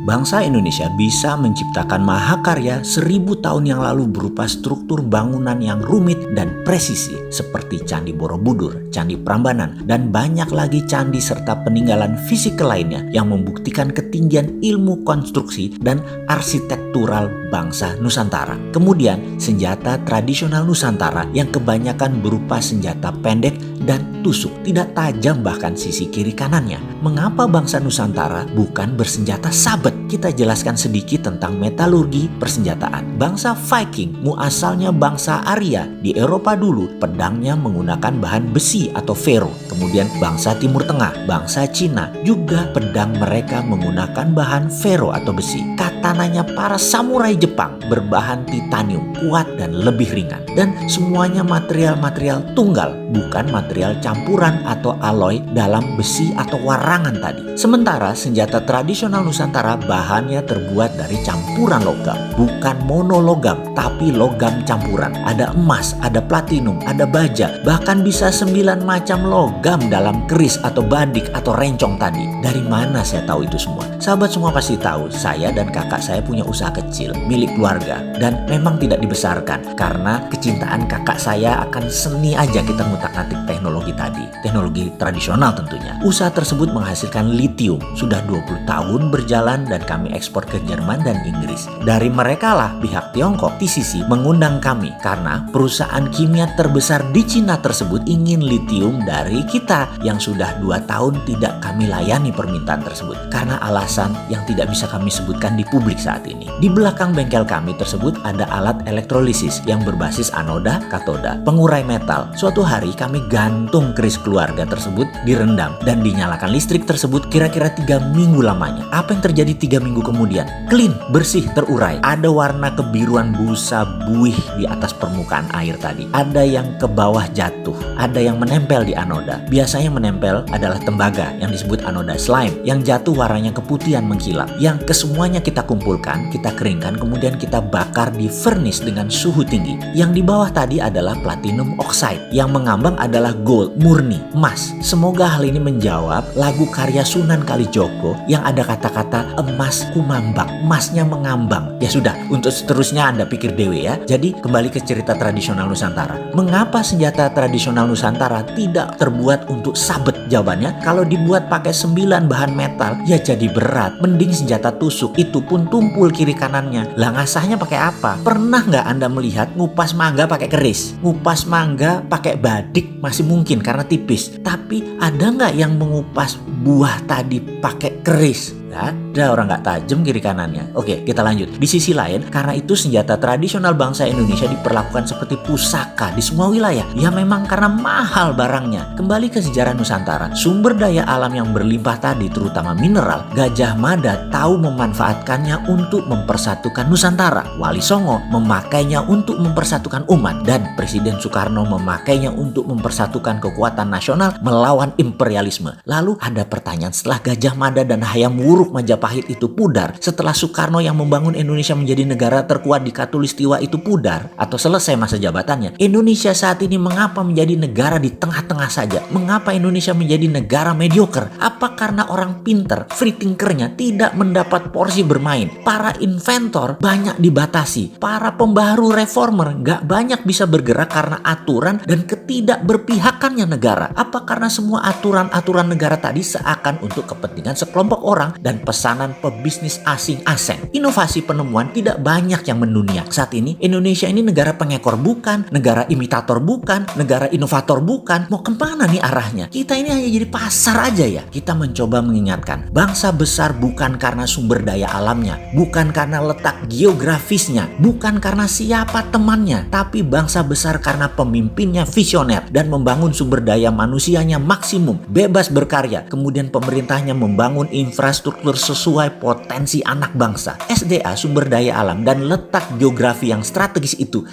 Bangsa Indonesia bisa menciptakan mahakarya 1000 tahun yang lalu berupa struktur bangunan yang rumit dan presisi seperti Candi Borobudur, Candi Prambanan, dan banyak lagi candi serta peninggalan fisikal lainnya yang membuktikan ketinggian ilmu konstruksi dan arsitektural bangsa Nusantara. Kemudian, senjata tradisional Nusantara yang kebanyakan berupa senjata pendek dan tusuk, tidak tajam bahkan sisi kiri kanannya. Mengapa bangsa Nusantara bukan bersenjata sabet? Kita jelaskan sedikit tentang metalurgi persenjataan. Bangsa Viking muasalnya bangsa Arya. Di Eropa dulu, pedangnya menggunakan bahan besi atau fero. Kemudian bangsa Timur Tengah, bangsa Cina, juga pedang mereka menggunakan bahan fero atau besi. Katananya para samurai Jepang berbahan titanium, kuat dan lebih ringan. Dan semuanya material-material tunggal, bukan material campuran atau alloy dalam besi atau warangan tadi. Sementara senjata tradisional Nusantara bahannya terbuat dari campuran logam, bukan monologam, tapi logam campuran. Ada emas, ada platinum, ada baja, bahkan bisa 9 macam logam dalam keris atau badik atau rencong tadi. Dari mana saya tahu itu semua? Sahabat semua pasti tahu, saya dan kakak saya punya usaha kecil milik keluarga dan memang tidak dibesarkan karena kecintaan kakak saya akan seni aja kita ngutak-ngatik teknologi tadi, teknologi tradisional tentunya. Usaha tersebut menghasilkan litium, sudah 20 tahun berjalan dan kami ekspor ke Jerman dan Inggris. Dari mereka lah pihak Tiongkok, TCC, mengundang kami karena perusahaan kimia terbesar di Cina tersebut ingin litium dari kita yang sudah 2 tahun tidak kami layani permintaan tersebut karena alasan yang tidak bisa kami sebutkan di publik saat ini. Di belakang bengkel kami tersebut ada alat elektrolisis yang berbasis anoda, katoda, pengurai metal. Suatu hari kami gantung keris keluarga tersebut direndam dan dinyalakan listrik tersebut kira-kira 3 minggu lamanya. Apa yang terjadi 3 minggu kemudian? Clean, bersih, terurai. Ada warna kebiruan busa buih di atas permukaan air tadi. Ada yang ke bawah jatuh, ada yang menempel di anoda. Biasanya menempel adalah tembaga yang disebut anoda slime, yang jatuh warnanya keputihan mengkilap. Yang kesemuanya kita kumpulkan, kita keringkan, kemudian kita bakar di furnace dengan suhu tinggi. Yang di bawah tadi adalah platinum oxide, yang mengambang adalah gold, murni, emas. Semoga hal ini menjawab lagu karya Sunan Kalijogo yang ada kata-kata emas kumambang, emasnya mengambang. Ya sudah, untuk seterusnya Anda pikir dewe ya. Jadi kembali ke cerita tradisional Nusantara. Mengapa senjata tradisional Nusantara tidak terbuat untuk sabet? Jawabannya, kalau dibuat pakai 9 bahan metal, ya jadi berat. Mending senjata tusuk, itu pun tumpul kiri kanannya. Lah ngasahnya pakai apa? Pernah nggak Anda melihat ngupas mangga pakai keris? Ngupas mangga pakai badik masih mungkin karena tipis. Tapi ada nggak yang mengupas buah tadi pakai keris? Ada orang nggak tajam kiri kanannya. Oke, kita lanjut. Di sisi lain, karena itu senjata tradisional bangsa Indonesia diperlakukan seperti pusaka di semua wilayah. Ya memang karena mahal barangnya. Kembali ke sejarah Nusantara, sumber daya alam yang berlimpah tadi, terutama mineral, Gajah Mada tahu memanfaatkannya untuk mempersatukan Nusantara. Wali Songo memakainya untuk mempersatukan umat, dan Presiden Soekarno memakainya untuk mempersatukan kekuatan nasional melawan imperialisme. Lalu ada pertanyaan, setelah Gajah Mada dan Hayam Wuruk Majapahit itu pudar, setelah Soekarno yang membangun Indonesia menjadi negara terkuat di Katulistiwa itu pudar atau selesai masa jabatannya, Indonesia saat ini mengapa menjadi negara di tengah-tengah saja? Mengapa Indonesia menjadi negara mediocre? Apa karena orang pinter, free thinkernya tidak mendapat porsi bermain? Para inventor banyak dibatasi, para pembaharu reformer nggak banyak bisa bergerak karena aturan dan ketidakberpihakannya negara. Apa karena semua aturan-aturan negara tadi seakan untuk kepentingan sekelompok orang dan pesanan pebisnis asing-asing? Inovasi penemuan tidak banyak yang mendunia. Saat ini Indonesia ini negara pengekor bukan, negara imitator bukan, negara inovator bukan. Mau kemana nih arahnya? Kita ini hanya jadi pasar aja ya. Kita mencoba mengingatkan, bangsa besar bukan karena sumber daya alamnya, bukan karena letak geografisnya, bukan karena siapa temannya, tapi bangsa besar karena pemimpinnya visioner dan membangun sumber daya manusianya maksimum, bebas berkarya. Kemudian pemerintahnya membangun infrastruktur sesuai potensi anak bangsa. SDA, sumber daya alam, dan letak geografi yang strategis itu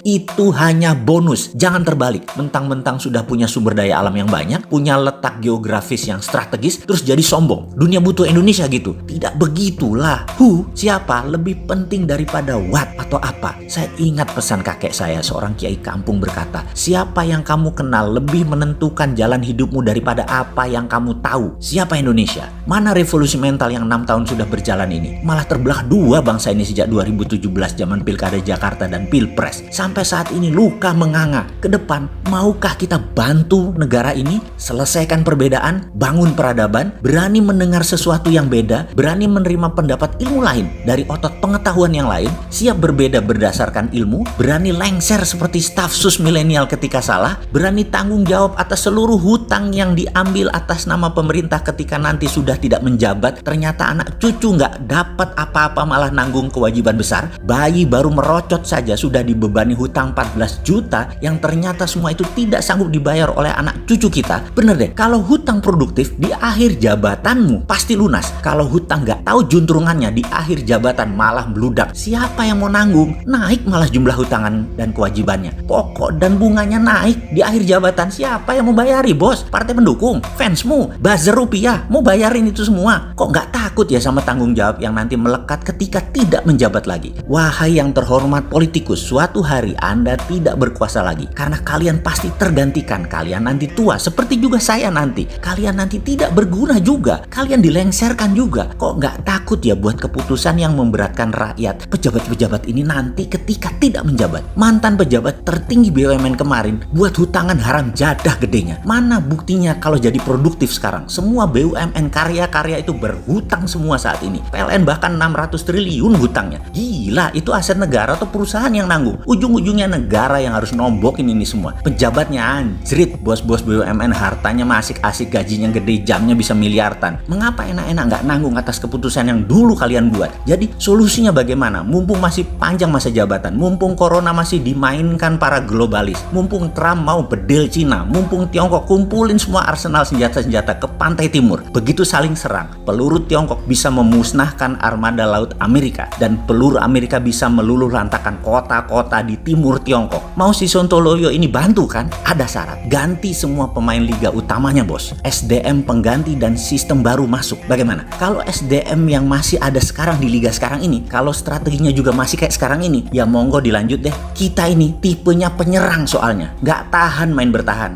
hanya bonus. Jangan terbalik, mentang-mentang sudah punya sumber daya alam yang banyak, punya letak geografis yang strategis, terus jadi sombong. Dunia butuh Indonesia gitu. Tidak begitulah. Who, siapa, lebih penting daripada what atau apa. Saya ingat pesan kakek saya, seorang kiai kampung, berkata, siapa yang kamu kenal lebih menentukan jalan hidupmu daripada apa yang kamu tahu. Siapa Indonesia? Mana revolusi mental yang 6 tahun sudah berjalan ini. Malah terbelah dua bangsa ini sejak 2017 zaman Pilkada Jakarta dan Pilpres. Sampai saat ini luka menganga. Ke depan, maukah kita bantu negara ini selesaikan perbedaan, bangun peradaban, berani mendengar sesuatu yang beda, berani menerima pendapat ilmu lain dari otot pengetahuan yang lain, siap berbeda berdasarkan ilmu, berani lengser seperti staf sus milenial ketika salah, berani tanggung jawab atas seluruh hutang yang diambil atas nama pemerintah ketika nanti sudah tidak menjabat, ternyata anak cucu nggak dapat apa-apa malah nanggung kewajiban besar. Bayi baru merocot saja sudah dibebani hutang 14 juta yang ternyata semua itu tidak sanggup dibayar oleh anak cucu kita. Bener deh, kalau hutang produktif di akhir jabatanmu pasti lunas. Kalau hutang nggak tahu juntrungannya di akhir jabatan malah meludak. Siapa yang mau nanggung? Naik malah jumlah hutangan dan kewajibannya. Pokok dan bunganya naik di akhir jabatan. Siapa yang mau bayari, bos? Partai pendukung, fansmu, buzzer rupiah mau bayarin itu semua. Kok nggak takut ya sama tanggung jawab yang nanti melekat ketika tidak menjabat lagi? Wahai yang terhormat politikus, suatu hari Anda tidak berkuasa lagi karena kalian pasti tergantikan. Kalian nanti tua seperti juga saya nanti. Kalian nanti tidak berguna juga. Kalian dilengserkan juga. Kok nggak takut ya buat keputusan yang memberatkan rakyat? Pejabat-pejabat ini nanti ketika tidak menjabat. Mantan pejabat tertinggi BUMN kemarin buat hutangan haram jadah gedenya. Mana buktinya kalau jadi produktif sekarang? Semua BUMN karya-karya itu berhutang semua saat ini. PLN bahkan 600 triliun hutangnya. Gila, itu aset negara atau perusahaan yang nanggung? Ujung-ujungnya negara yang harus nombokin ini semua. Pejabatnya anjrit, bos-bos BUMN hartanya masih asik, gajinya gede, jamnya bisa miliaran. Mengapa enak-enak nggak nanggung atas keputusan yang dulu kalian buat? Jadi solusinya bagaimana? Mumpung masih panjang masa jabatan, mumpung corona masih dimainkan para globalis, mumpung Trump mau bedil Cina, mumpung Tiongkok kumpulin semua arsenal senjata-senjata ke pantai timur. Begitu saling serang, peluru Tiongkok bisa memusnahkan armada laut Amerika dan peluru Amerika bisa meluluh lantakan kota-kota di timur Tiongkok. Mau si Sontoloyo ini bantu kan? Ada syarat, ganti semua pemain liga utamanya, bos. SDM pengganti dan sistem baru masuk. Bagaimana? Kalau SDM yang masih ada sekarang di liga sekarang ini, kalau strateginya juga masih kayak sekarang ini, ya monggo dilanjut deh. Kita ini tipenya penyerang soalnya, nggak tahan main bertahan.